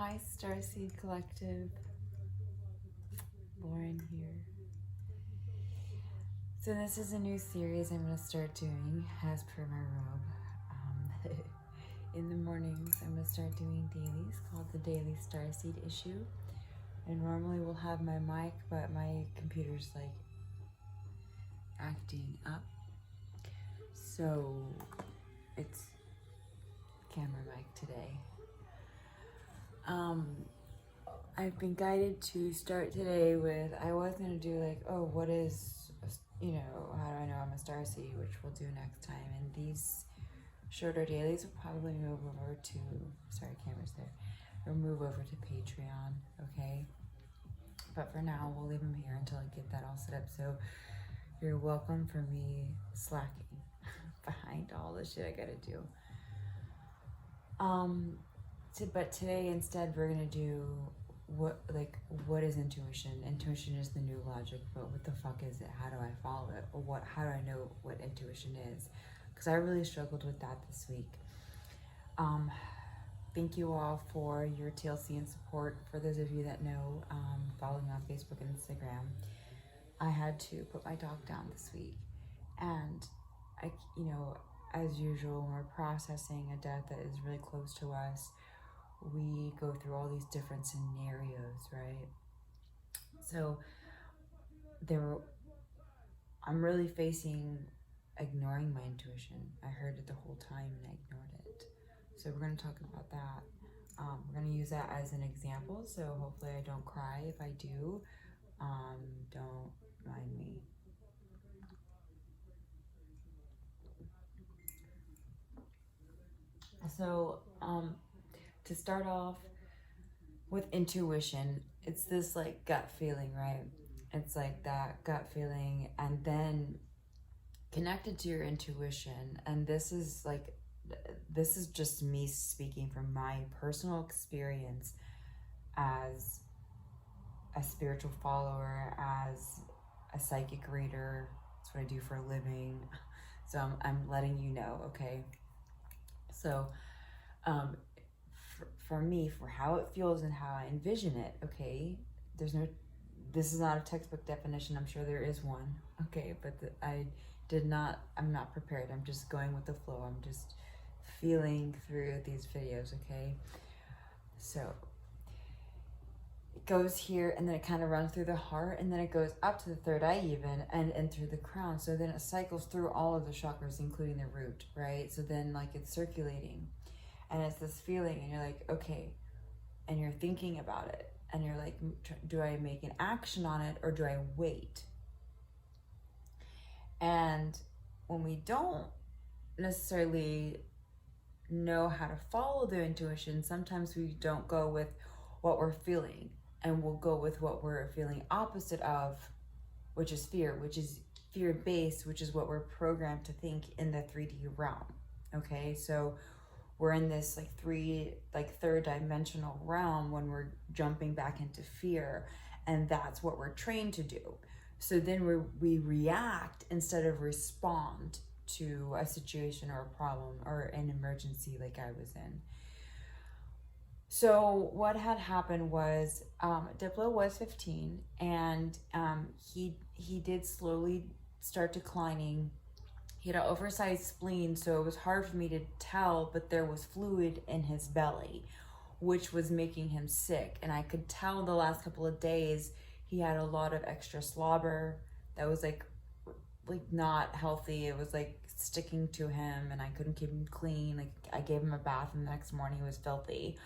Hi, Starseed Collective. Lauren here. So this is a new series I'm going to start doing as per my robe. In the mornings, I'm going to start doing dailies called the Daily Starseed issue. And normally we'll have my mic, but my computer's like acting up. So it's camera mic today. I've been guided to start today with, I was going to do like, oh, what is, how do I know I'm a Starseed, which we'll do next time. And these shorter dailies will probably move over to, sorry, camera's there, or move over to Patreon, okay? But for now, we'll leave them here until I get that all set up. So you're welcome for me slacking behind all the shit I gotta do. But today instead we're gonna do what is intuition? Intuition is the new logic, but what the fuck is it? How do I follow it? Or how do I know what intuition is? Because I really struggled with that this week. Thank you all for your TLC and support. For those of you that know, following on Facebook and Instagram, I had to put my dog down this week, and as usual, when we're processing a death that is really close to us, we go through all these different scenarios, right? So I'm really facing ignoring my intuition. I heard it the whole time and I ignored it. So we're going to talk about that. We're going to use that as an example. So hopefully I don't cry. If I do, don't mind me. So, to start off with intuition, it's this like gut feeling, right? It's like that gut feeling, and then connected to your intuition. And this is just me speaking from my personal experience as a spiritual follower, as a psychic reader. That's what I do for a living. So I'm letting you know, okay? So, for me, for how it feels and how I envision it, okay? This is not a textbook definition. I'm sure there is one, okay? But I'm not prepared. I'm just going with the flow. I'm just feeling through these videos, okay? So it goes here, and then it kind of runs through the heart, and then it goes up to the third eye even, and through the crown. So then it cycles through all of the chakras, including the root, right? So then like it's circulating, and it's this feeling, and you're like, okay, and you're thinking about it, and you're like, do I make an action on it, or do I wait? And when we don't necessarily know how to follow the intuition, sometimes we don't go with what we're feeling, and we'll go with what we're feeling opposite of, which is fear-based, which is what we're programmed to think in the 3D realm, okay? So we're in this third dimensional realm when we're jumping back into fear, and that's what we're trained to do. So then we react instead of respond to a situation or a problem or an emergency like I was in. So what had happened was Diplo was 15, and he did slowly start declining. He had an oversized spleen, so it was hard for me to tell, but there was fluid in his belly, which was making him sick. And I could tell the last couple of days he had a lot of extra slobber that was like not healthy. It was like sticking to him, and I couldn't keep him clean. Like I gave him a bath, and the next morning he was filthy.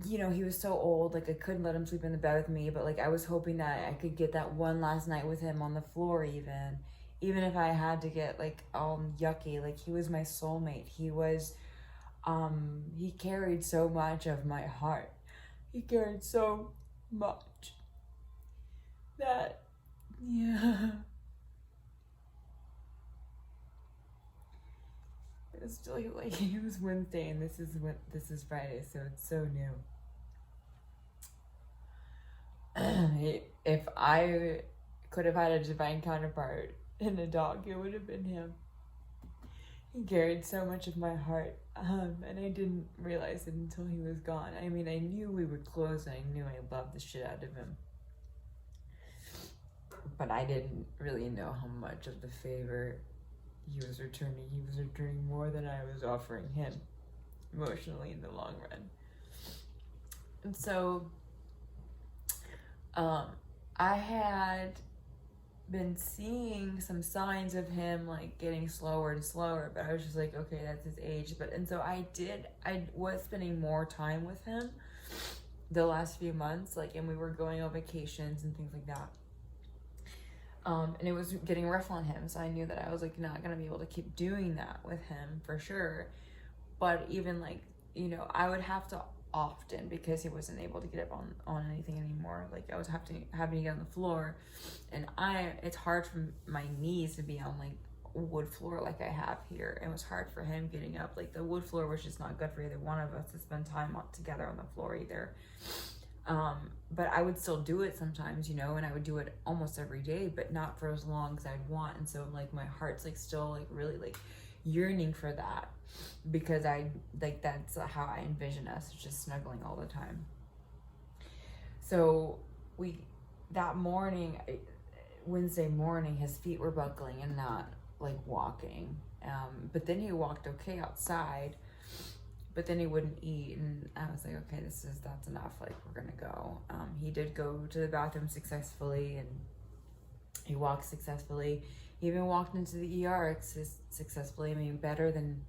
He was so old, like I couldn't let him sleep in the bed with me, but like I was hoping that I could get that one last night with him on the floor, even if I had to get like yucky. Like he was my soulmate. He carried so much of my heart. He carried so much that, yeah. It's still like it was Wednesday, and this is Friday, so it's so new. If I could have had a divine counterpart in a dog, it would have been him. He carried so much of my heart, and I didn't realize it until he was gone. I mean, I knew we were close, and I knew I loved the shit out of him. But I didn't really know how much of the favor he was returning. He was returning more than I was offering him, emotionally in the long run. And so, I had been seeing some signs of him like getting slower and slower, but I was just like, okay, that's his age. And so I was spending more time with him the last few months, like, and we were going on vacations and things like that. And it was getting rough on him, so I knew that I was like not gonna be able to keep doing that with him for sure. But even like, you know, I would have to often, because he wasn't able to get up on anything anymore. Like I was having to get on the floor, and it's hard for my knees to be on like wood floor like I have here. It was hard for him getting up. Like the wood floor was just not good for either one of us to spend time together on the floor either. But I would still do it sometimes, you know, and I would do it almost every day, but not for as long as I'd want. And so like my heart's like still like really like yearning for that, because I like that's how I envision us, just snuggling all the time. So that morning, Wednesday morning, his feet were buckling and not like walking. But then he walked okay outside, but then he wouldn't eat, and I was like, okay, that's enough. Like we're gonna go. He did go to the bathroom successfully, and he walked successfully. He even walked into the ER successfully. I mean, better than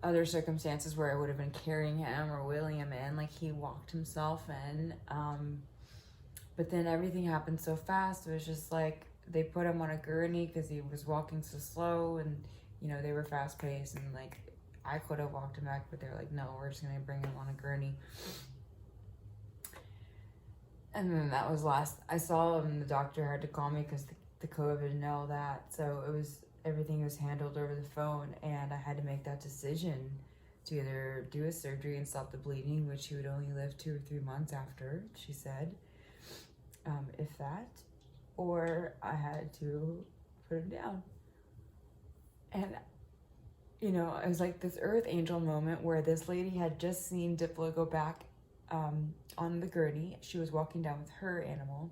other circumstances where I would have been carrying him or wheeling him in. Like he walked himself in. But then everything happened so fast. It was just like they put him on a gurney because he was walking so slow, and you know they were fast paced, and like I could have walked him back, but they're like, no, we're just gonna bring him on a gurney. And then that was I saw him. The doctor had to call me because the COVID and all that. So everything was handled over the phone, and I had to make that decision to either do a surgery and stop the bleeding, which he would only live 2 or 3 months after, she said, if that, or I had to put him down. And, you know, it was like this earth angel moment where this lady had just seen Diplo go back on the gurney. She was walking down with her animal.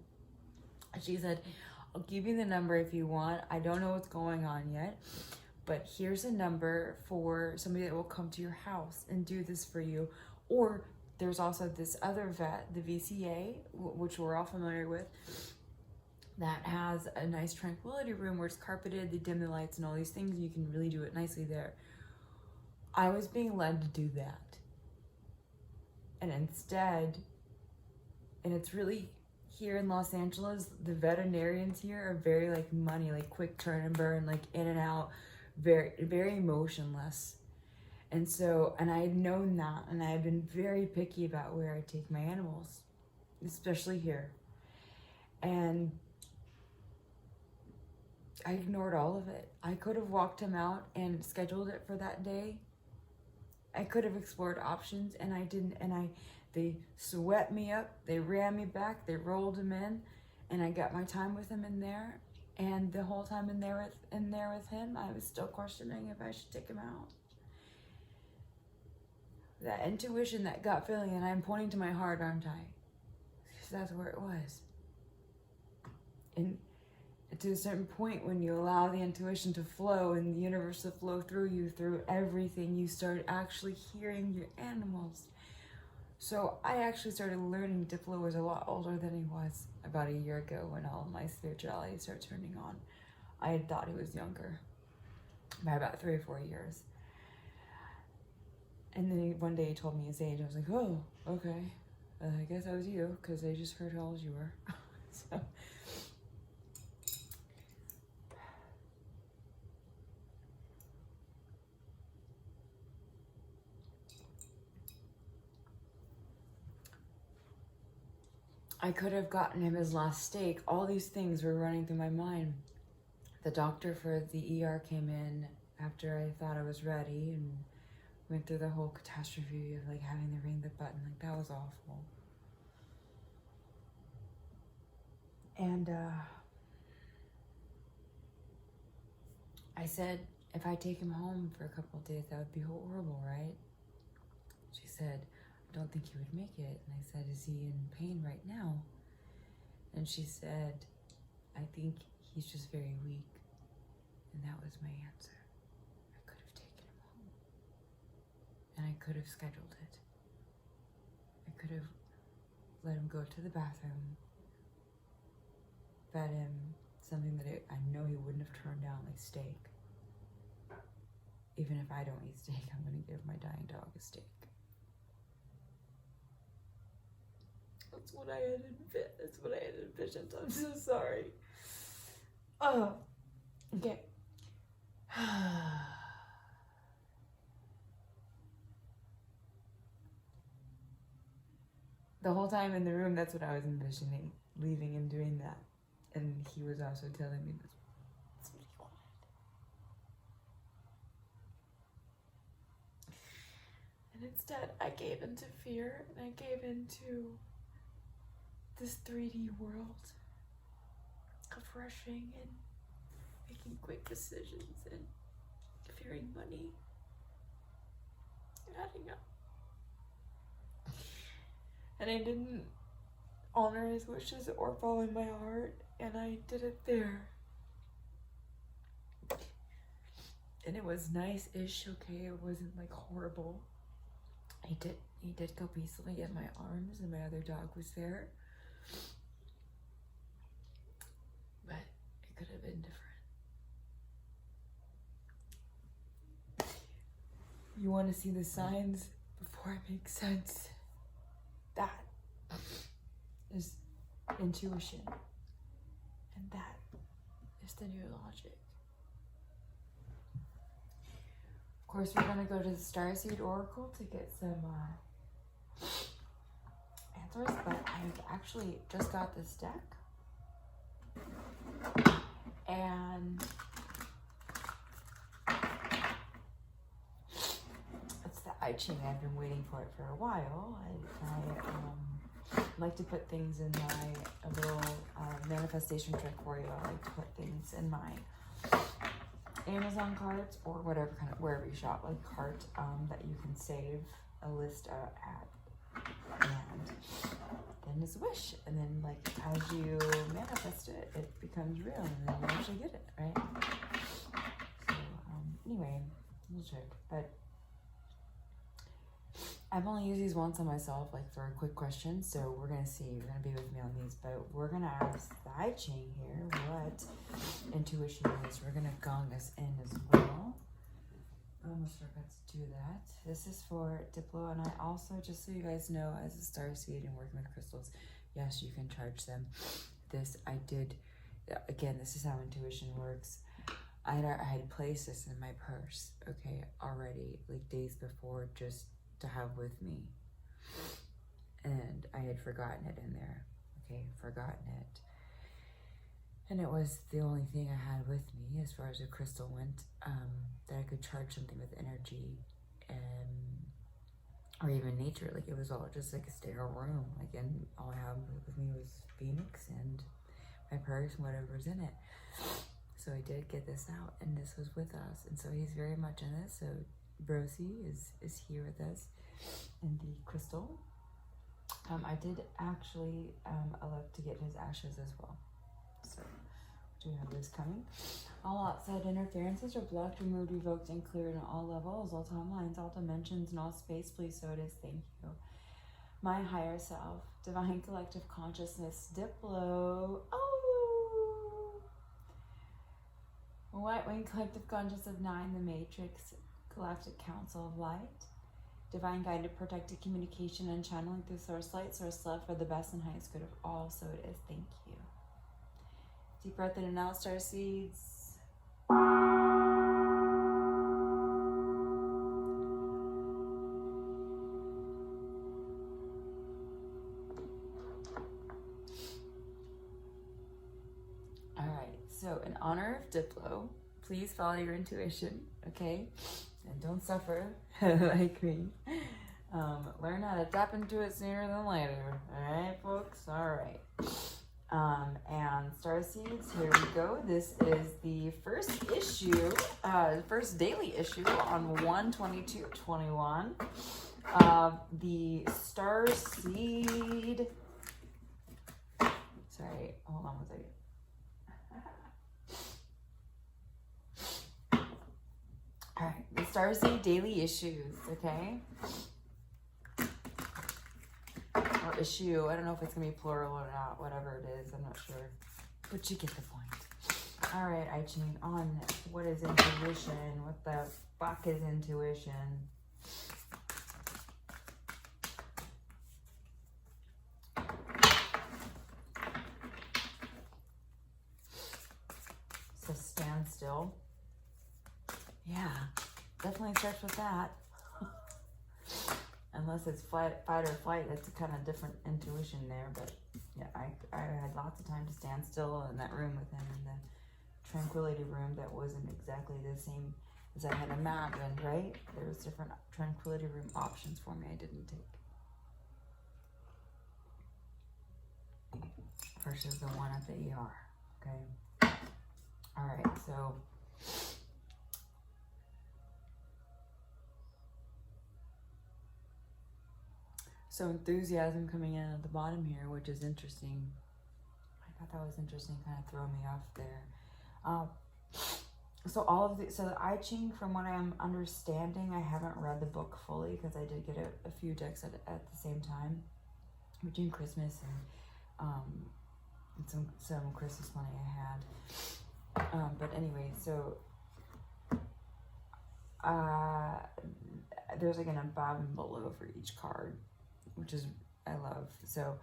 She said, I'll give you the number if you want. I don't know what's going on yet, but here's a number for somebody that will come to your house and do this for you. Or there's also this other vet, the VCA, which we're all familiar with, that has a nice tranquility room where it's carpeted, they dim the lights and all these things. You can really do it nicely there. I was being led to do that. And instead, and it's really, here in Los Angeles, the veterinarians here are very like money, like quick turn and burn, like in and out, very, very emotionless. And so, and I had known that, and I had been very picky about where I take my animals, especially here. And I ignored all of it. I could have walked him out and scheduled it for that day. I could have explored options, and I didn't. And they swept me up, they ran me back, they rolled him in, and I got my time with him in there. And the whole time in there with him, I was still questioning if I should take him out. That intuition, that gut feeling, and I'm pointing to my heart, aren't I? Because that's where it was. And to a certain point, when you allow the intuition to flow and the universe to flow through you, through everything, you start actually hearing your animals. So I actually started learning Diplo was a lot older than he was about a year ago, when all my spirituality started turning on. I had thought he was younger by about 3 or 4 years. And then one day he told me his age. I was like, oh, okay. I guess that was you, because I just heard how old you were. So I could have gotten him his last steak. All these things were running through my mind. The doctor for the ER came in after I thought I was ready, and went through the whole catastrophe of like having to ring the button. Like that was awful. And I said, if I take him home for a couple of days, that would be horrible, right? She said, I don't think he would make it. And I said, is he in pain right now? And she said, I think he's just very weak. And that was my answer. I could have taken him home. And I could have scheduled it. I could have let him go to the bathroom, fed him something that I know he wouldn't have turned down, like steak. Even if I don't eat steak, I'm going to give my dying dog a steak. That's what I had envisioned. I'm so sorry. Oh, okay. The whole time in the room, that's what I was envisioning, leaving and doing that. And he was also telling me that's what he wanted. And instead, I gave into fear, and I gave into this 3D world of rushing and making quick decisions and fearing money adding up. And I didn't honor his wishes or follow my heart, and I did it there. And it was nice-ish, okay? It wasn't like horrible. He did go peacefully in my arms, and my other dog was there. But it could have been different. You want to see the signs before it makes sense? That is intuition. And that is the new logic. Of course, we're going to go to the Starseed Oracle to get some answers, but I actually just got this deck. And it's the I Ching. I've been waiting for it for a while. I like to put things in my little manifestation trick for you. I like to put things in my Amazon carts or whatever kind of, wherever you shop, like cart that you can save a list at. And then it's a wish. And then like as you manifest it, it becomes real and then you actually get it, right? So anyway, we'll check. But I've only used these once on myself, like for a quick question. So we're gonna see. You're gonna be with me on these, but we're gonna ask the I Ching here what intuition is. We're gonna gong us in as well. I almost forgot to do that. This is for Diplo, and I also, just so you guys know, as a Starseed and working with crystals, yes, you can charge them. This I did. Again, this is how intuition works. I had placed this in my purse, okay, already, like days before, just to have with me, and I had forgotten it in there, okay, forgotten it, and it was the only thing I had with me as far as a crystal went, that I could charge something with energy, or even nature. Like it was all just like a sterile room, like, and all I had with me was Phoenix and my purse and whatever's in it. So I did get this out, and this was with us, and so he's very much in this. So Brosi is here with us in the crystal. I did actually elect to get his ashes as well. So do have this coming. All outside interferences are blocked, removed, revoked, and cleared on all levels, all timelines, all dimensions, and all space. Please, so it is. Thank you. My higher self, divine collective consciousness, Diplo. Oh! White Wing Collective Conscious of 9, the Matrix, Galactic Council of Light, divine guided, protected communication and channeling through source light, source love for the best and highest good of all. So it is. Thank you. Deep breath in and out, star seeds. All right. So in honor of Diplo, please follow your intuition, okay? And don't suffer like me. Learn how to tap into it sooner than later. All right, folks? All right. And Starseeds, here we go. This is the first issue first daily issue on 1/22/21. The Starseed. Sorry, hold on one second. All right, the Starseed daily issues, okay? Or issue. I don't know if it's gonna be plural or not. Whatever it is, I'm not sure. But you get the point. All right, I Ching, on what is intuition? What the fuck is intuition? So stand still. Yeah, definitely starts with that. Unless it's fight or flight, that's a kind of different intuition there. But yeah, I had lots of time to stand still in that room with him in the tranquility room that wasn't exactly the same as I had imagined, right? There was different tranquility room options for me I didn't take. Versus the one at the ER, okay? All right, so enthusiasm coming in at the bottom here, which is interesting. I thought that was interesting, kind of throw me off there. So the I Ching, from what I'm understanding, I haven't read the book fully because I did get a few decks at the same time between Christmas and some Christmas money I had. But anyway, so there's like an above and below for each card, which is I love. So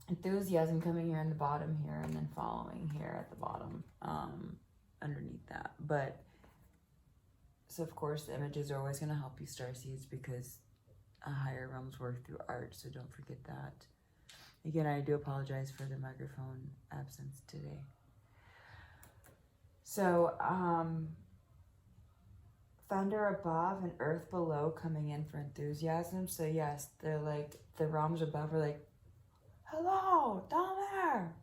enthusiasm coming here in the bottom here, and then following here at the bottom underneath that. But so of course the images are always going to help you, Starseeds, because higher realms work through art, so don't forget that. Again, I do apologize for the microphone absence today. So thunder above and earth below coming in for enthusiasm. So yes, they're like the realms above are like, hello down there,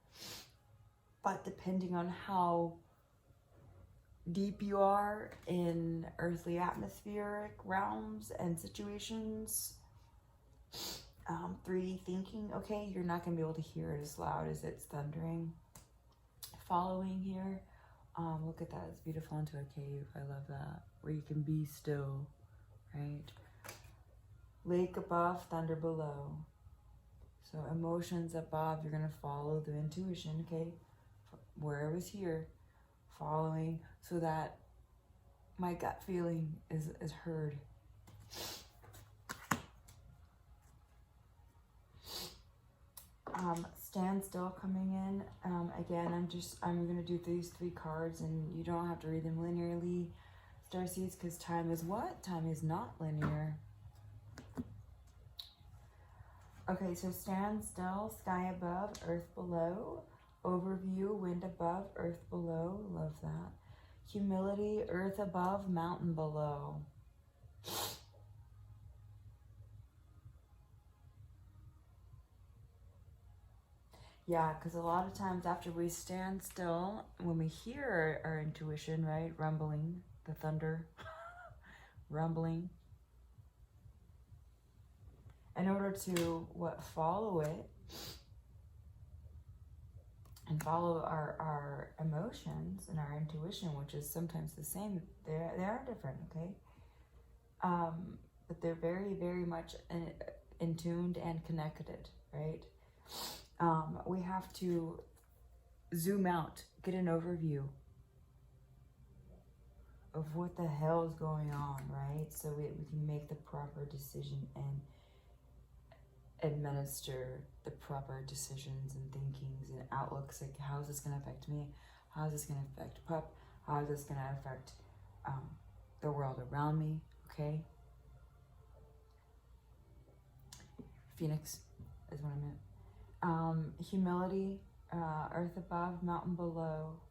but depending on how deep you are in earthly atmospheric realms and situations, 3D thinking, okay, you're not going to be able to hear it as loud as it's thundering. Following here, look at that, it's beautiful, into a cave. I love that, where you can be still, right? Lake above, thunder below. So emotions above, you're going to follow the intuition, okay? Where it was here, following so that my gut feeling is heard. Stand still coming in. Again, I'm going to do these 3 cards, and you don't have to read them linearly, Starseeds, because time is what? Time is not linear. Okay, so stand still, sky above, earth below. Overview, wind above, earth below. Love that. Humility, earth above, mountain below. Yeah, because a lot of times after we stand still, when we hear our intuition, right, rumbling, the thunder, rumbling, in order to follow it and follow our emotions and our intuition, which is sometimes the same, they are different, okay? But they're very, very much in tuned and connected, right? We have to zoom out, get an overview of what the hell is going on, right? So we can make the proper decision and administer the proper decisions and thinkings and outlooks. Like, how is this going to affect me? How is this going to affect Pup? How is this going to affect the world around me? Okay? Phoenix is what I meant. Humility, earth above, mountain below.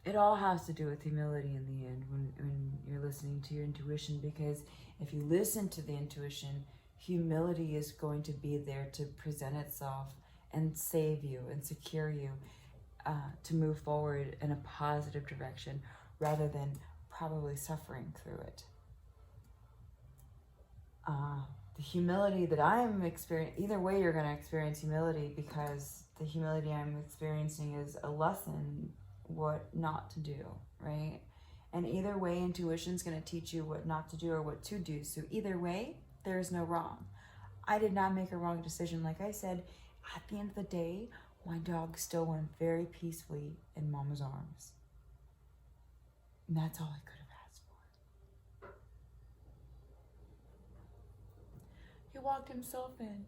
It all has to do with humility in the end when you're listening to your intuition, because if you listen to the intuition, humility is going to be there to present itself and save you and secure you. to move forward in a positive direction rather than probably suffering through it. The humility that I'm experiencing, either way you're going to experience humility, because the humility I'm experiencing is a lesson what not to do, right? And either way, intuition's going to teach you what not to do or what to do. So either way, there is no wrong. I did not make a wrong decision. Like I said, at the end of the day, my dog still went very peacefully in Mama's arms. And that's all I could have asked for. He walked himself in.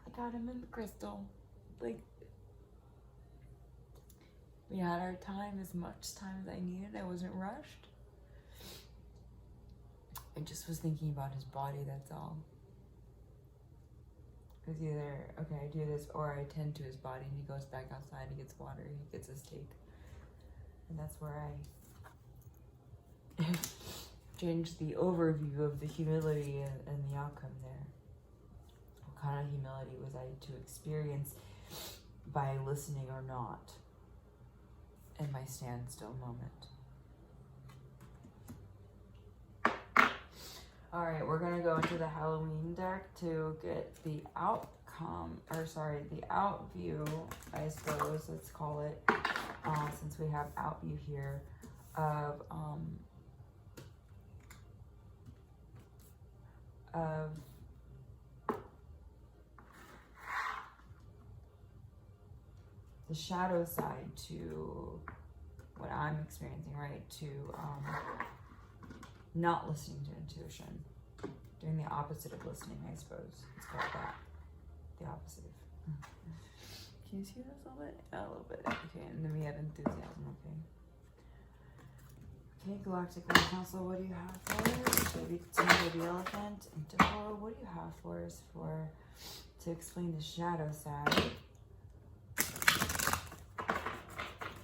I got him in the crystal. Like, we had our time, as much time as I needed. I wasn't rushed. I just was thinking about his body, that's all. It was either, okay, I do this, or I tend to his body and he goes back outside, he gets water, he gets his take. And that's where I changed the overview of the humility and the outcome there. What kind of humility was I to experience by listening or not in my standstill moment? All right, we're gonna go into the Halloween deck to get the outcome, or sorry, the out view, I suppose, let's call it, since we have out view here, of the shadow side to what I'm experiencing, right? To not listening to intuition, doing the opposite of listening, I suppose. It's called that. The opposite of. Can you see this a little bit? A little bit. Okay, and then we have enthusiasm, okay. Okay, Galactic Grand Council, what do you have for us? Baby the elephant. And Deborah, what do you have for us to explain the shadow side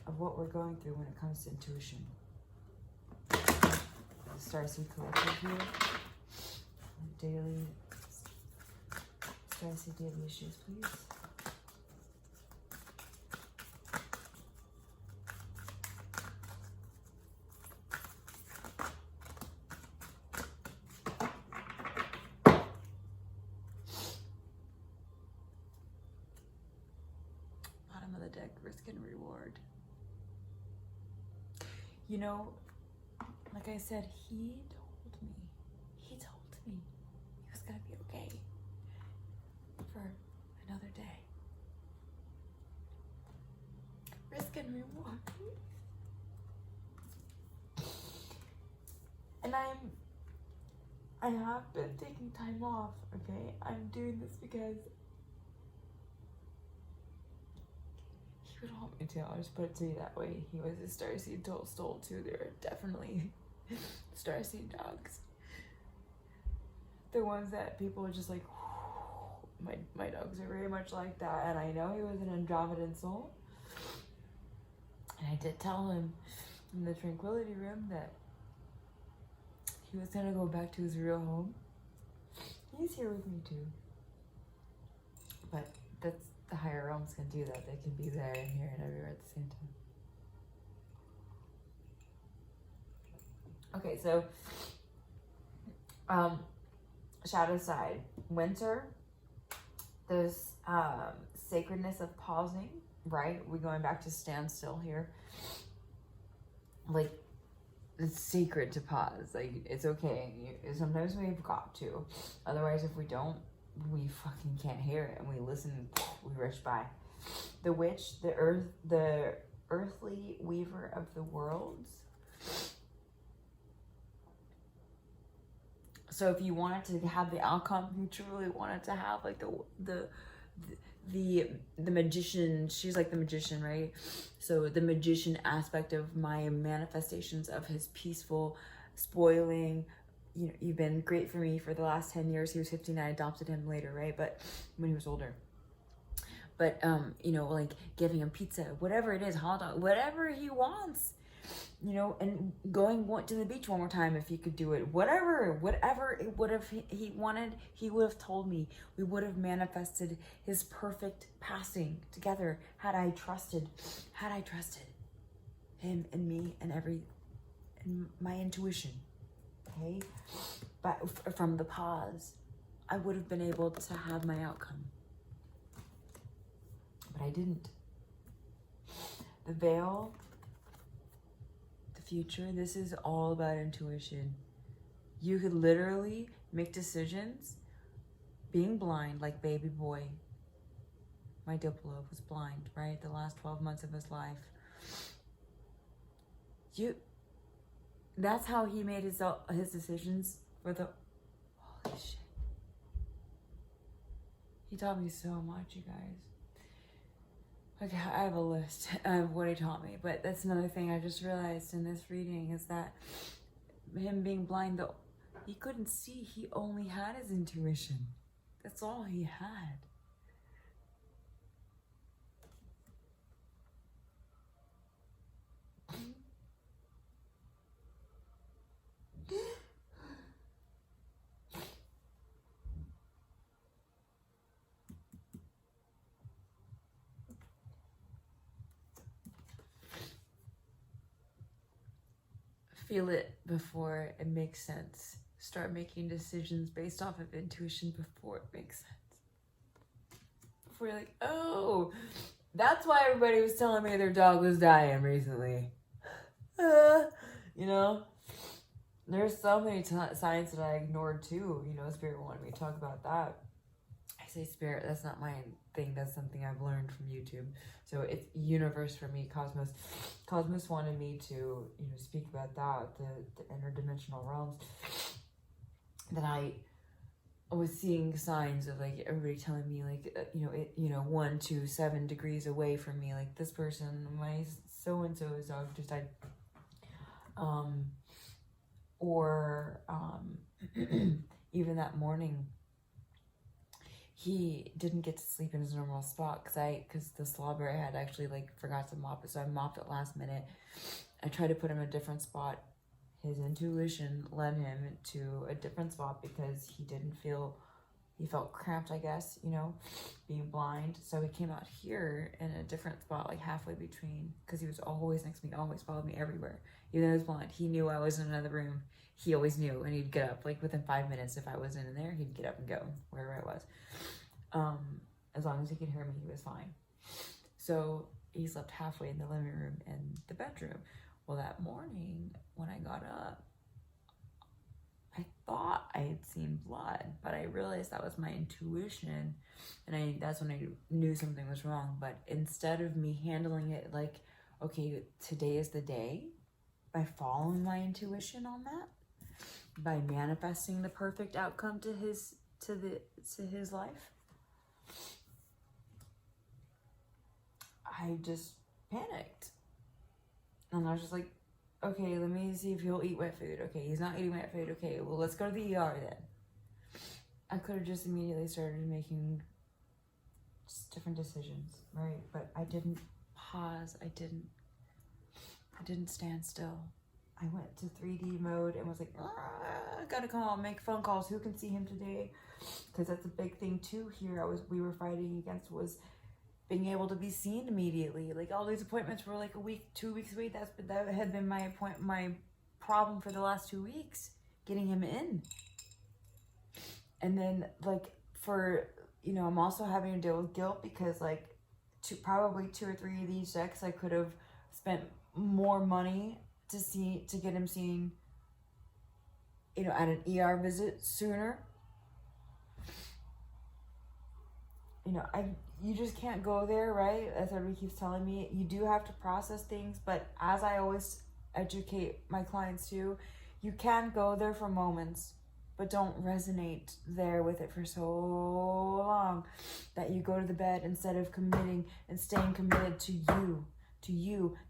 of what we're going through when it comes to intuition? Starseed Collective here. Daily Starseed daily issues, please. Bottom of the deck, risk and reward. You know, like I said, he told me he was gonna be okay for another day. Risk and reward. And I have been taking time off, okay? I'm doing this because he would want me to. I'll just put it to you that way. He was a Starseed stole too. They're definitely Starseed dogs. The ones that people are just like, my dogs are very much like that. And I know he was an Andromedan soul. And I did tell him in the tranquility room that he was gonna go back to his real home. He's here with me too. But that's the higher realms can do that. They can be there and here and everywhere at the same time. Okay, so shadow side, winter. There's sacredness of pausing, right? We're going back to standstill here. Like, it's sacred to pause. Like, it's okay. Sometimes we've got to. Otherwise, if we don't, we fucking can't hear it, and we listen, we rush by. The witch, the earthly weaver of the worlds. So if you wanted to have the outcome you truly wanted to have, like the magician, she's like the magician, right? So the magician aspect of my manifestations of his peaceful spoiling, you know, you've been great for me for the last 10 years. He was 15, I adopted him later, right? But when he was older. But, you know, like giving him pizza, whatever it is, hot dog, whatever he wants. and went to the beach one more time if he could do it. Whatever it would have he wanted, he would have told me. We would have manifested his perfect passing together had I trusted him and me and my intuition. Okay? But from the pause, I would have been able to have my outcome. But I didn't. The veil, the future, this is all about intuition. You could literally make decisions being blind, like baby boy. My Diplo was blind, right? The last 12 months of his life. That's how he made his decisions for the, holy shit. He taught me so much, you guys. Okay, I have a list of what he taught me, but that's another thing I just realized in this reading is that him being blind, though, he couldn't see. He only had his intuition. That's all he had. Feel it before it makes sense. Start making decisions based off of intuition before it makes sense. Before you're like, oh, that's why everybody was telling me their dog was dying recently. There's so many signs that I ignored too. Spirit wanted me to talk about that. I say spirit, that's not my thing. That's something I've learned from YouTube. So it's universe for me, cosmos. Cosmos wanted me to, speak about that, the interdimensional realms. That I was seeing signs of like everybody telling me like, 1 to 7 degrees away from me, like this person, my so-and-so's dog just died. Even that morning, he didn't get to sleep in his normal spot because the slobber I had actually forgot to mop it, so I mopped it last minute. I tried to put him in a different spot. His intuition led him to a different spot because he felt cramped, I guess, being blind. So he came out here in a different spot, halfway between, because he was always next to me, always followed me everywhere. Even though he was blind, he knew I was in another room. He always knew, and he'd get up, within 5 minutes. If I wasn't in there, he'd get up and go wherever I was. As long as he could hear me, he was fine. So he slept halfway in the living room and the bedroom. Well, that morning when I got up, I thought I had seen blood, but I realized that was my intuition, and that's when I knew something was wrong. But instead of me handling it like, okay, today is the day, by following my intuition on that, by manifesting the perfect outcome to his life, I just panicked. And I was just like, okay, let me see if he'll eat wet food. Okay, he's not eating wet food. Okay, well, let's go to the ER then. I could have just immediately started making just different decisions, right? But I didn't pause. I didn't stand still. I went to 3D mode and was like, I gotta make phone calls. Who can see him today? Because that's a big thing too here. We were fighting against was being able to be seen immediately. All these appointments were a week, 2 weeks away. That had been my problem for the last 2 weeks, getting him in. And then I'm also having to deal with guilt because probably 2 or 3 of these checks I could have spent more money to get him seen, at an ER visit sooner. You just can't go there, right? As everybody keeps telling me, you do have to process things, but as I always educate my clients too, you can go there for moments, but don't resonate there with it for so long that you go to the bed instead of committing and staying committed to you.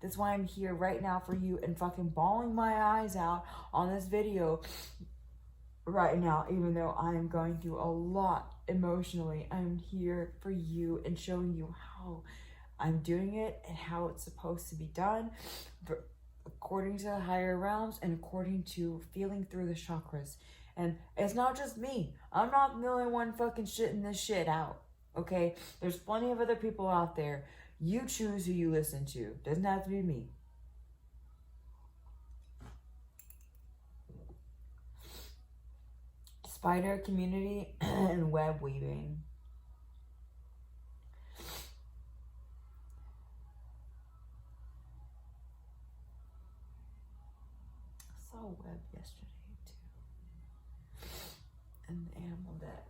That's why I'm here right now for you and fucking bawling my eyes out on this video right now, even though I am going through a lot emotionally. I'm here for you and showing you how I'm doing it and how it's supposed to be done according to the higher realms and according to feeling through the chakras. And it's not just me. I'm not the only one fucking shitting this shit out. Okay? There's plenty of other people out there. You choose who you listen to. Doesn't have to be me. Spider community and web weaving. I saw a web yesterday too. And the animal deck.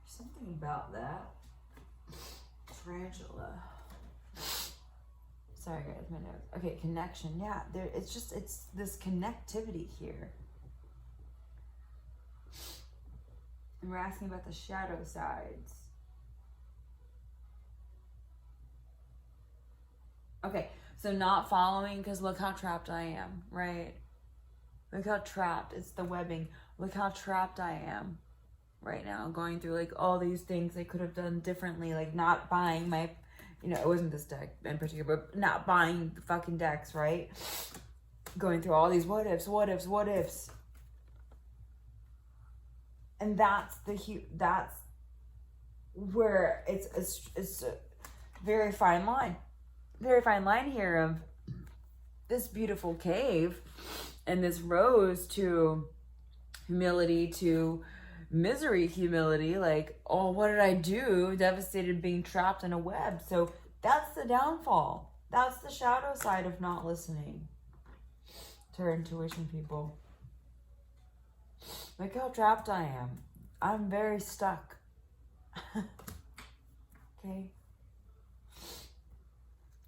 Something about that. Tarantula. Sorry guys, my notes. Okay, connection. Yeah, it's this connectivity here. And we're asking about the shadow sides. Okay, so not following, because look how trapped I am, right? Look how trapped. It's the webbing. Look how trapped I am right now, going through like all these things I could have done differently, like not buying my, it wasn't this deck in particular, but not buying the fucking decks, right? Going through all these what ifs. And that's where it's a very fine line here of this beautiful cave and this rose to humility to misery, humility, like, oh, what did I do? Devastated, being trapped in a web. So that's the downfall. That's the shadow side of not listening to our intuition, people. Look how trapped I am. I'm very stuck. Okay?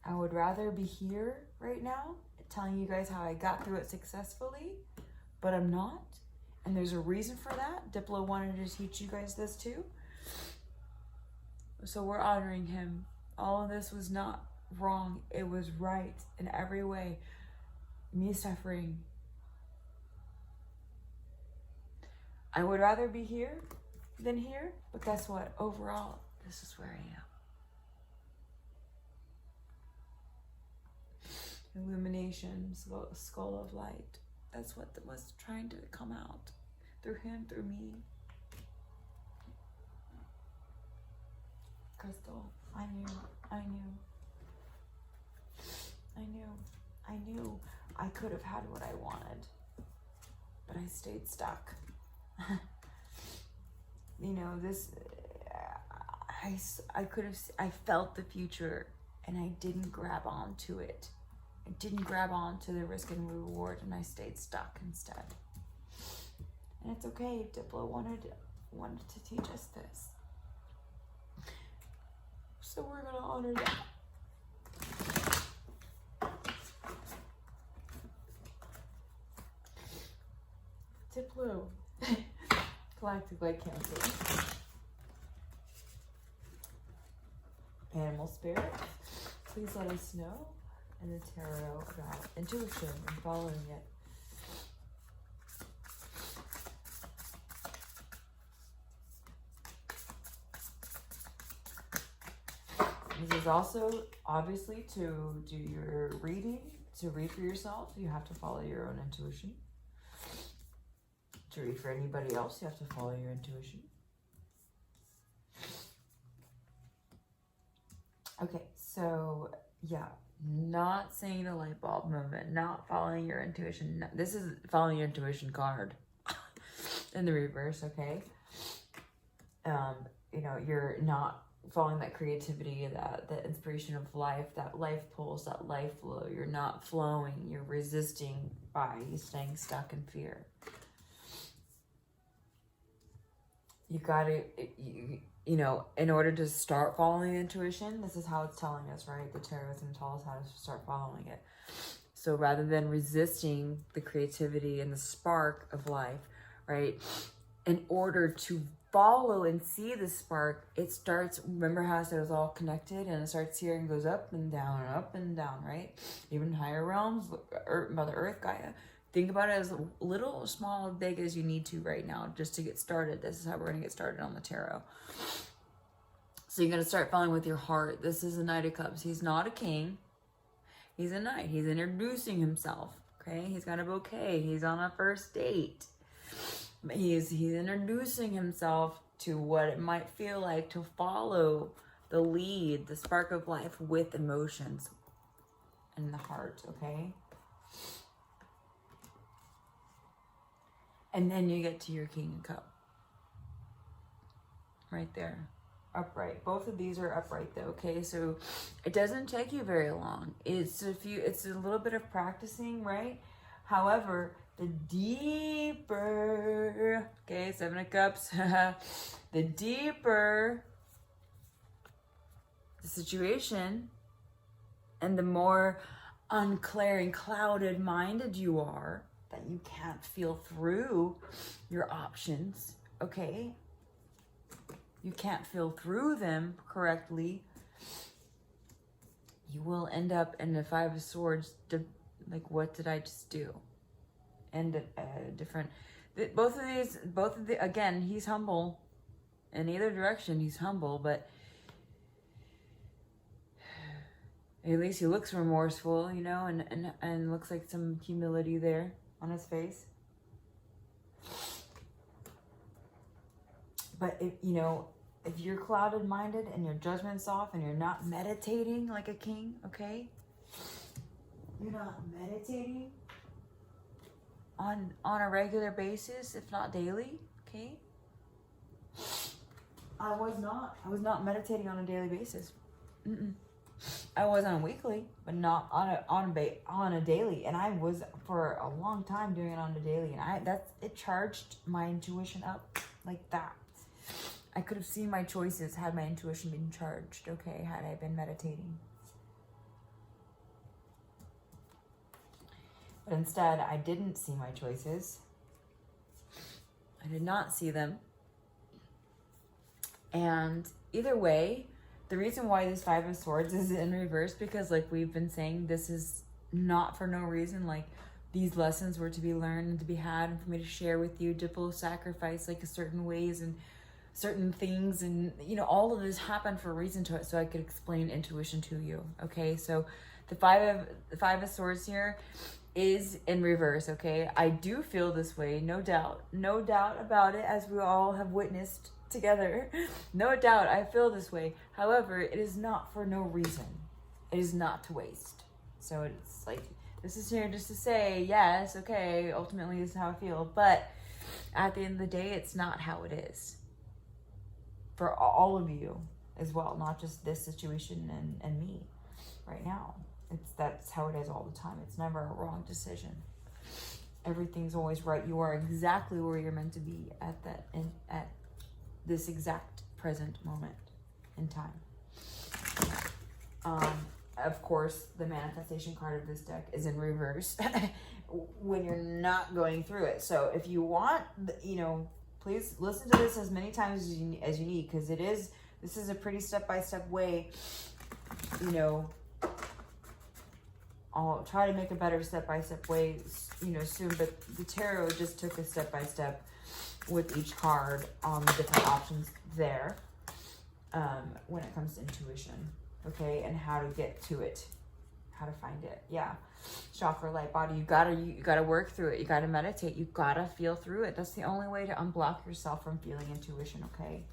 I would rather be here right now telling you guys how I got through it successfully, but I'm not. And there's a reason for that. Diplo wanted to teach you guys this too. So we're honoring him. All of this was not wrong. It was right in every way. Me suffering. I would rather be here than here. But guess what? Overall, this is where I am. Illumination, skull of light. That's what was trying to come out through him, through me. Crystal, I knew I could have had what I wanted, but I stayed stuck. I felt the future and I didn't grab onto it. I didn't grab on to the risk and reward, and I stayed stuck instead. And it's okay. Diplo wanted to teach us this. So we're going to honor that. Diplo. Galactic Light Cancer. Animal spirit. Please let us know in the tarot about intuition and following it. This is also obviously to do your reading, to read for yourself. You have to follow your own intuition. To read for anybody else, you have to follow your intuition. Okay, so yeah. Not saying the light bulb moment, not following your intuition. This is following your intuition card in the reverse, okay? You're not following that creativity, that inspiration of life, that life pulse, that life flow. You're not flowing, you're resisting by staying stuck in fear. You gotta, in order to start following intuition, this is how it's telling us, right? The tarot is going to tell us how to start following it. So rather than resisting the creativity and the spark of life, right? In order to follow and see the spark, it starts, remember how I said it was all connected, and it starts here and goes up and down, right? Even higher realms, Mother Earth, Gaia, Think about it as little, small, big as you need to right now, just to get started. This is how we're going to get started on the tarot. So you're going to start following with your heart. This is a Knight of Cups. He's not a king. He's a knight. He's introducing himself. Okay? He's got a bouquet. He's on a first date. He's introducing himself to what it might feel like to follow the lead, the spark of life with emotions in the heart, okay? And then you get to your King of Cups. Right there. Upright. Both of these are upright though, okay? So it doesn't take you very long. It's a little bit of practicing, right? However, the deeper, okay, Seven of Cups, the deeper the situation and the more unclear and clouded minded you are, that you can't feel through your options, okay? You can't feel through them correctly, you will end up in the Five of Swords, like, what did I just do? And different, both of the, again, he's humble. In either direction, he's humble, but at least he looks remorseful, you know, and looks like some humility there on his face. But if, you know, if you're clouded minded and your judgment's off and you're not meditating like a king, okay? You're not meditating on a regular basis, if not daily, okay? I was not meditating on a daily basis. I was on a weekly, but not on a daily. And I was for a long time doing it on a daily, and it charged my intuition up like that. I could have seen my choices had my intuition been charged, okay, had I been meditating. But instead, I didn't see my choices. I did not see them. And either way, the reason why this Five of Swords is in reverse, because like we've been saying, this is not for no reason. Like, these lessons were to be learned and to be had, and for me to share with you, to sacrifice like certain ways and certain things, and you know, all of this happened for a reason to it, so I could explain intuition to you. Okay, so the Five of Swords here is in reverse. Okay, I do feel this way, no doubt about it, as we all have witnessed together. No doubt I feel this way. However, it is not for no reason. It is not to waste. So it's like, this is here just to say, yes, okay, ultimately this is how I feel, but at the end of the day, it's not how it is for all of you as well, not just this situation and me right now. That's how it is all the time. It's never a wrong decision. Everything's always right. You are exactly where you're meant to be at this exact present moment in time. Of course, the manifestation card of this deck is in reverse when you're not going through it. So if you want, you know, please listen to this as many times as you need, because this is a pretty step-by-step way. You know, I'll try to make a better step-by-step way, you know, soon, but the tarot just took a step-by-step with each card on the different options there when it comes to intuition, okay, and how to get to it, how to find it. Yeah, chakra, light, body. You gotta work through it. You gotta meditate. You gotta feel through it. That's the only way to unblock yourself from feeling intuition. Okay.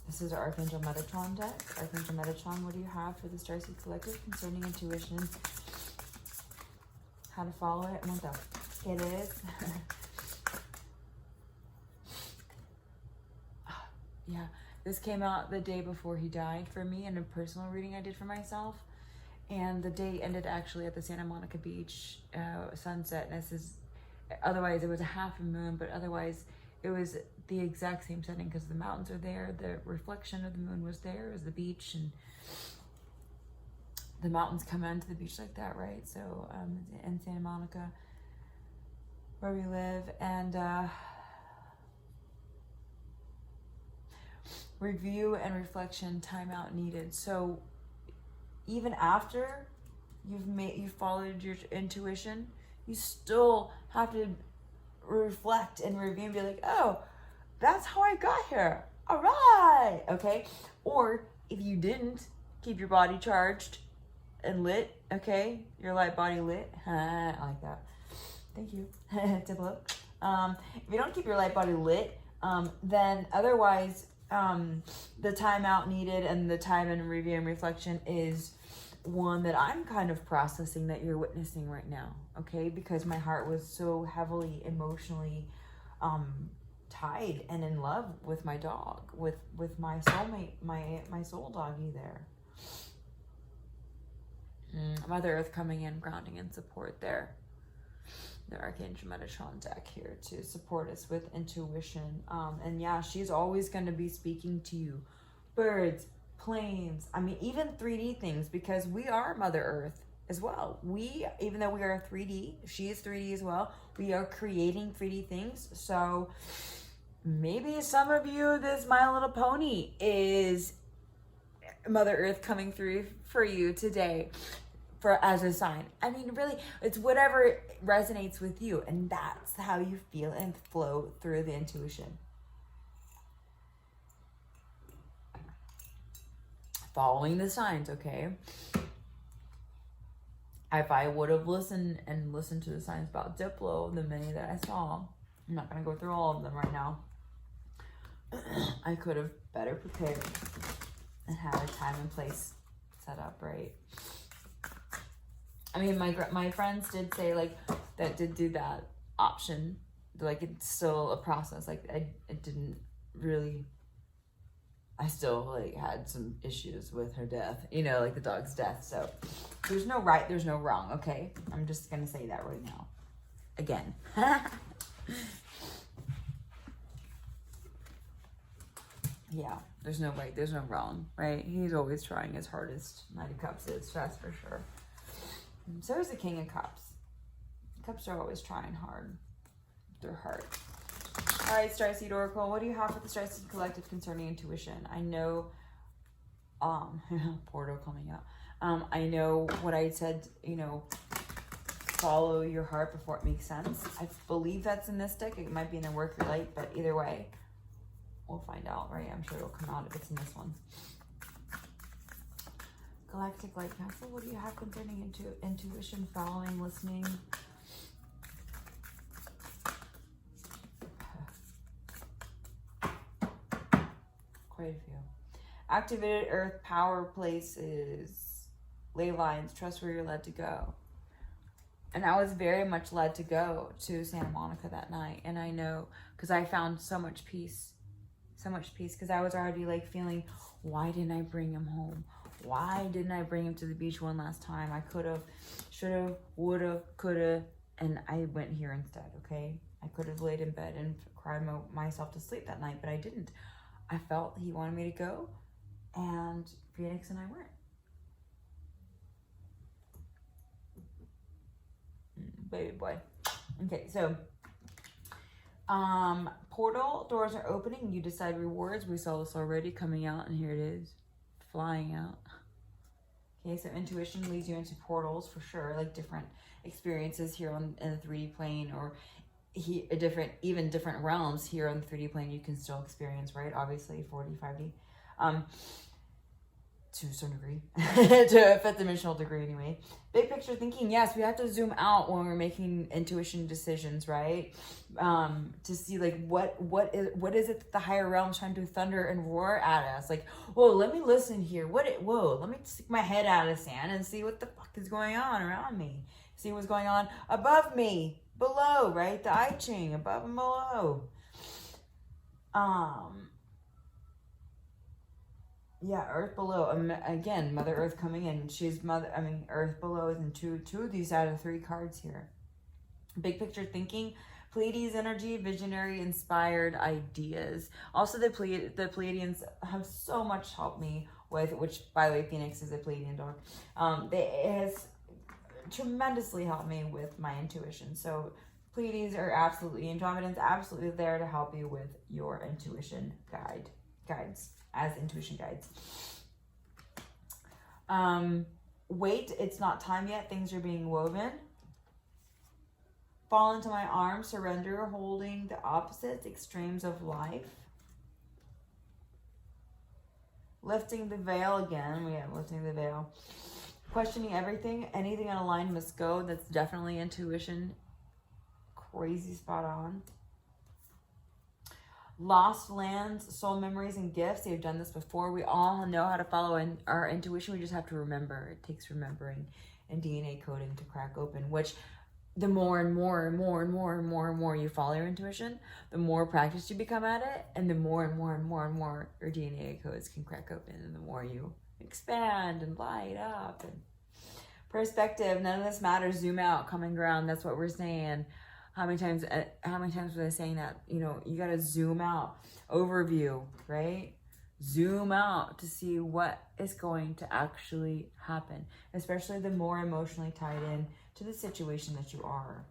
This is Archangel Metatron deck. Archangel Metatron, what do you have for the Starseed Collective concerning intuition? How to follow it and what it is. Yeah, this came out the day before he died for me in a personal reading I did for myself. And the day ended actually at the Santa Monica Beach sunset. And this is, otherwise it was a half a moon, but otherwise it was the exact same setting because the mountains are there. The reflection of the moon was there as the beach, and the mountains come onto the beach like that, right? So in Santa Monica, where we live, and review and reflection, time out needed. So even after you've followed your intuition, you still have to reflect and review and be like, oh, that's how I got here. All right. Okay. Or if you didn't keep your body charged and lit, okay, your light body lit. I like that. Thank you. Tip up. If you don't keep your light body lit, then otherwise, the time out needed and the time and review and reflection is one that I'm kind of processing that you're witnessing right now, okay? Because my heart was so heavily emotionally tied and in love with my dog, with my soulmate, my soul doggy there. Mother Earth coming in, grounding and support there. The Archangel Metatron deck here to support us with intuition. And yeah, she's always going to be speaking to you. Birds, planes, I mean, even 3D things, because we are Mother Earth as well. Even though we are 3D, she is 3D as well. We are creating 3D things. So maybe some of you, this My Little Pony is Mother Earth coming through for you today. As a sign. I mean, really, it's whatever resonates with you, and that's how you feel and flow through the intuition. Following the signs, okay? If I would have listened to the signs about Diplo, the many that I saw, I'm not going to go through all of them right now. I could have better prepared and had a time and place set up right. I mean, my friends did say, like, that did do that option. Like, it's still a process. Like, it didn't really... I still, like, had some issues with her death. You know, like the dog's death. So, there's no right, there's no wrong, okay? I'm just going to say that right now. Again. Yeah, there's no right, there's no wrong, right? He's always trying his hardest. Knight of Cups is, that's for sure. So is the King of Cups. Cups are always trying hard. Their heart. All right, Starseed Oracle. What do you have for the Starseed Collective concerning intuition? I know, Portal coming out. I know what I said, you know, follow your heart before it makes sense. I believe that's in this deck. It might be in the Work Your Light, but either way, we'll find out, right? I'm sure it'll come out if it's in this one. Galactic Light Council, what do you have concerning intuition, following, listening? Quite a few. Activated Earth power places, ley lines, trust where you're led to go. And I was very much led to go to Santa Monica that night. And I know, because I found so much peace, because I was already like feeling, why didn't I bring him home? Why didn't I bring him to the beach one last time? I could have, should have, would have, could have, and I went here instead, okay? I could have laid in bed and cried myself to sleep that night, but I didn't. I felt he wanted me to go, and Phoenix and I went. Baby boy. Okay, so portal doors are opening. You decide rewards. We saw this already coming out, and here it is, flying out. Okay, so intuition leads you into portals for sure, like different experiences here in the 3D plane, or even different realms here on the 3D plane you can still experience, right? Obviously 4D, 5D. To some degree, to a fifth dimensional degree anyway. Big picture thinking, yes, we have to zoom out when we're making intuition decisions, right? To see like what is it that the higher realm's trying to thunder and roar at us? Like, whoa, let me listen here. Whoa, let me stick my head out of the sand and see what the fuck is going on around me. See what's going on above me, below, right? The I Ching, above and below. Yeah, Earth below. Again, Mother Earth coming in. She's Earth below is in two of these out of 3 cards here. Big picture thinking, Pleiades energy, visionary, inspired ideas. Also, the Pleiadians have so much helped me with, which, by the way, Phoenix is a Pleiadian dog. It has tremendously helped me with my intuition. So, Pleiades are absolutely, Andromedans absolutely there to help you with your intuition guides. As intuition guides. Wait, it's not time yet. Things are being woven. Fall into my arms, surrender, holding the opposites, extremes of life. Lifting the veil again. We have lifting the veil. Questioning everything. Anything unaligned must go. That's definitely intuition. Crazy spot on. Lost lands, soul memories, and gifts. You've done this before. We all know how to follow in our intuition. We just have to remember. It takes remembering and DNA coding to crack open, which the more and more and more and more and more and more you follow your intuition, the more practice you become at it, and the more and more and more and more your DNA codes can crack open, and the more you expand and light up. And perspective, none of this matters. Zoom out, common ground. That's what we're saying. How many times was I saying that? You know, you got to zoom out. Overview, right? Zoom out to see what is going to actually happen, especially the more emotionally tied in to the situation that you are.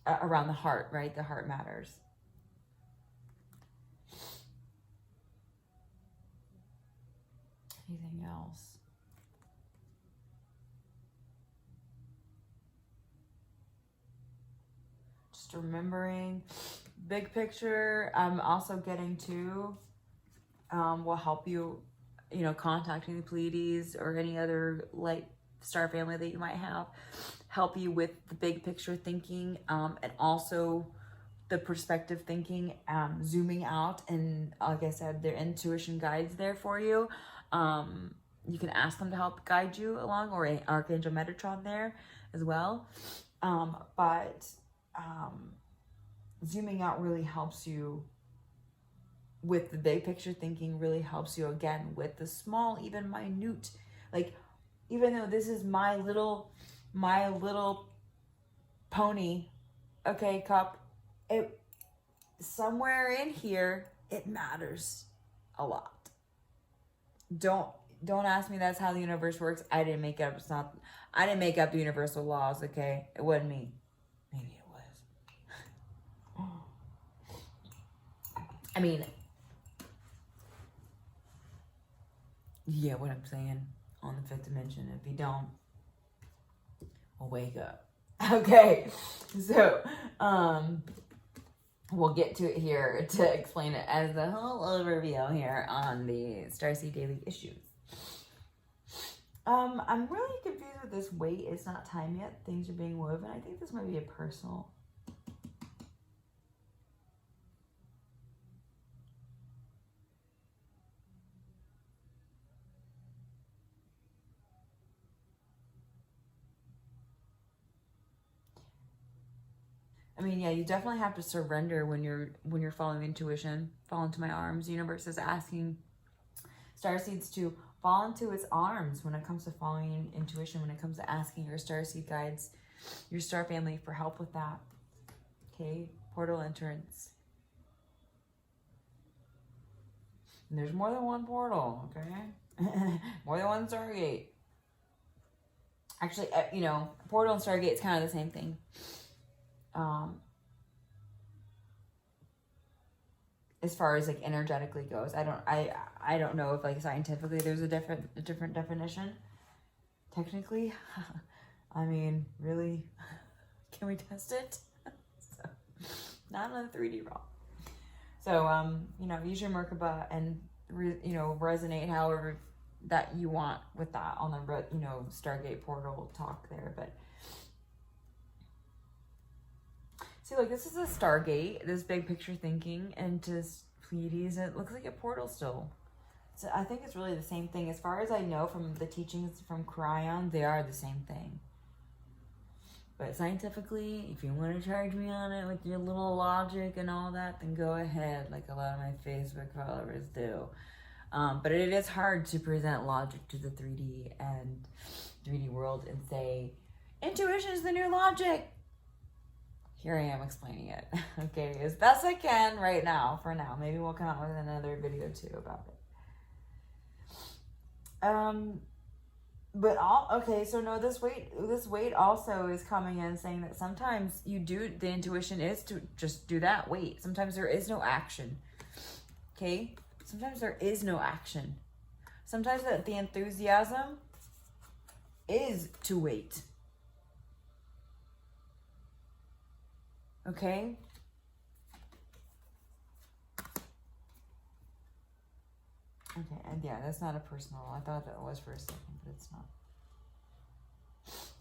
Around the heart, right? The heart matters. Anything else? Just remembering big picture. I'm also getting to will help you, you know, contacting the Pleiades or any other light star family that you might have, help you with the big picture thinking, and also the perspective thinking, zooming out. And like I said, their intuition guides there for you. You can ask them to help guide you along, or an Archangel Metatron there as well. But zooming out really helps you with the big picture thinking, really helps you again with the small, even minute, like, even though this is my little pony, okay, cup, it somewhere in here, it matters a lot. Don't ask me that's how the universe works. I didn't make it up. I didn't make up the universal laws, okay? It wasn't me. Maybe it was. I mean, yeah, what I'm saying on the fifth dimension. If you don't, well, wake up. Okay, so we'll get to it here to explain it as the whole overview here on the Starseed Daily Issues. I'm really confused with this wait. It's not time yet. Things are being woven. I think this might be a personal. I mean, yeah, you definitely have to surrender when you're following intuition. Fall into my arms. The universe is asking starseeds to fall into its arms when it comes to following intuition, when it comes to asking your starseed guides, your star family for help with that. Okay, portal entrance. And there's more than one portal, okay? More than one Stargate. Actually, you know, portal and Stargate is kind of the same thing. As far as like energetically goes, I don't know if like scientifically there's a different definition. Technically, I mean, really, can we test it? So, not on the 3D raw. So you know, use your Merkaba and you know, resonate however that you want with that on the you know, Stargate portal talk there, but. See, like, this is a Stargate, this big picture thinking, and just Pleiades, and it looks like a portal still. So I think it's really the same thing. As far as I know from the teachings from Cryon, they are the same thing. But scientifically, if you want to charge me on it with your little logic and all that, then go ahead, like a lot of my Facebook followers do. But it is hard to present logic to the 3D and 3D world and say, intuition is the new logic. Here I am explaining it, okay, as best I can right now, for now. Maybe we'll come out with another video too about it. Okay, so no, this weight also is coming in saying that sometimes the intuition is to just do that, wait. Sometimes there is no action, okay? Sometimes there is no action. Sometimes the enthusiasm is to wait. Okay? Okay, and yeah, that's not a personal. I thought that was for a second, but it's not.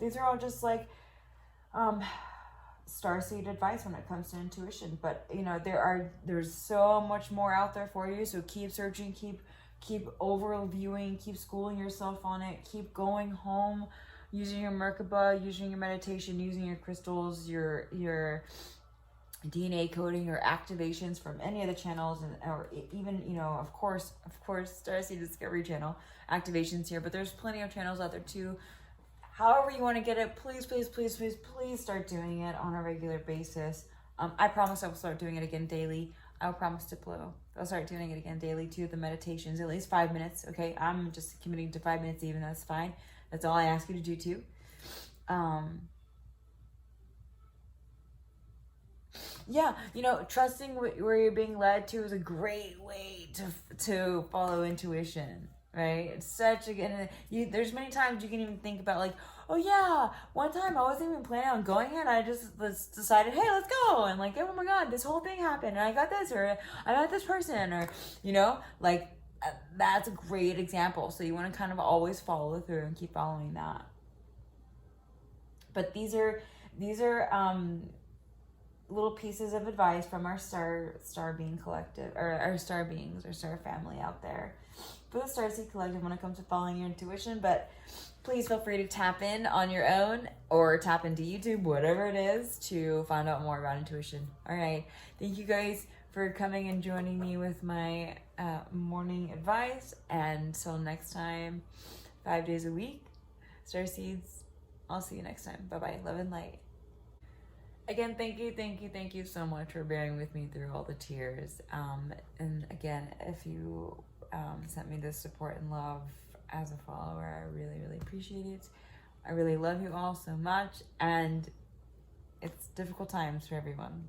These are all just like starseed advice when it comes to intuition. But you know, there's so much more out there for you. So keep searching, keep overviewing, keep schooling yourself on it, keep going home, using your Merkaba, using your meditation, using your crystals, your DNA coding or activations from any of the channels, and or even, you know, of course Starseed Discovery channel activations here, but there's plenty of channels out there too. However you want to get it, please start doing it on a regular basis. I promise I will start doing it again daily. I will promise to Flo. I'll start doing it again daily too. The meditations, at least 5 minutes. Okay, I'm just committing to 5 minutes even. That's fine. That's all I ask you to do too. Yeah, you know, trusting where you're being led to is a great way to follow intuition, right? It's such a there's many times you can even think about like, oh yeah, one time I wasn't even planning on going and I just decided, hey, let's go, and like, oh my god, this whole thing happened and I got this, or I met this person, or you know, like that's a great example. So you want to kind of always follow through and keep following that. But these are little pieces of advice from our star being collective, or our star beings or star family out there for the Starseed Collective when it comes to following your intuition. But please feel free to tap in on your own or tap into YouTube, whatever it is, to find out more about intuition. All right, thank you guys for coming and joining me with my morning advice, and till next time, 5 days a week, Starseeds, I'll see you next time. Bye-bye. Love and light. Again, thank you so much for bearing with me through all the tears. And again, if you sent me this support and love as a follower, I really appreciate it. I really love you all so much, and it's difficult times for everyone.